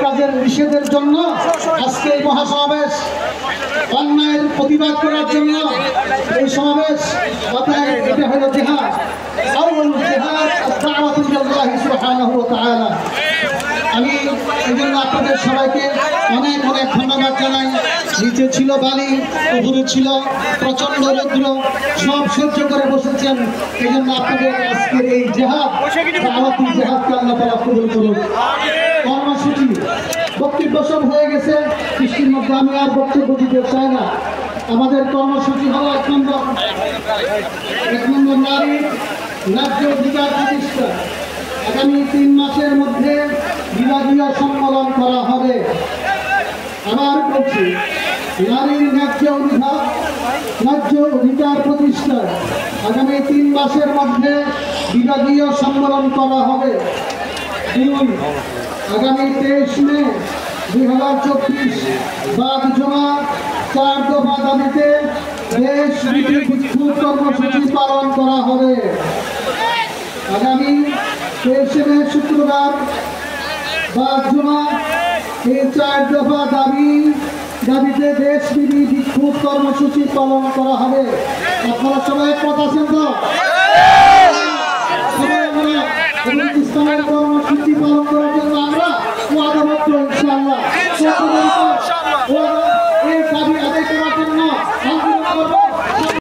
কাজের নিষেধের জন্য আজকে এই মহাসমাবেশ, অন্যায়ের প্রতিবাদ করার জন্য এই সমাবেশ। অতএব এটা হলো জিহাদ, আউয়াল জিহাদ দাওয়াতু ইলাল্লাহ সুবহানাহু ওয়া তাআলা। আমি এই জন্য আপনাদের সবাইকে অনেক অনেক ধন্যবাদ জানাই। নিচে ছিল বালি, উপরে ছিল প্রচন্ড রৌদ্র, সব সহ্য করে বসেছেন। এই জন্য আপনাদের আজকের এই জিহাদ, দাওয়াতুল জিহাদকে আল্লাহ তাআলা কবুল করুন। কর্মসূচি বক্তব্য সব হয়ে গেছে, বৃষ্টির মধ্যে আমি আর বক্তব্য দিতে চাই না। আমাদের কর্মসূচি হলো 1 নম্বর নারী ন্যায্য অধিকার প্রতিষ্ঠা। আগামী 3 মাসের মধ্যে বিভাগীয় সম্মেলন করা হবে। আবার বলছি, নারীর ন্যায্য অধিকার প্রতিষ্ঠা। আগামী 3 মাসের মধ্যে বিভাগীয় সম্মেলন করা হবে। আগামী 23 মে 2024 বাদ জমা 4 দফা দাবিতে দেশব্যাপী বিক্ষোভ কর্মসূচি পালন করা হবে। আগামী 23 মে শুক্রবার বাদ জমা এই 4 দফা দাবিতে দেশব্যাপী বিক্ষোভ কর্মসূচি পালন করা হবে। আপনারা সবাই কথা আছেন তো? ইসলামের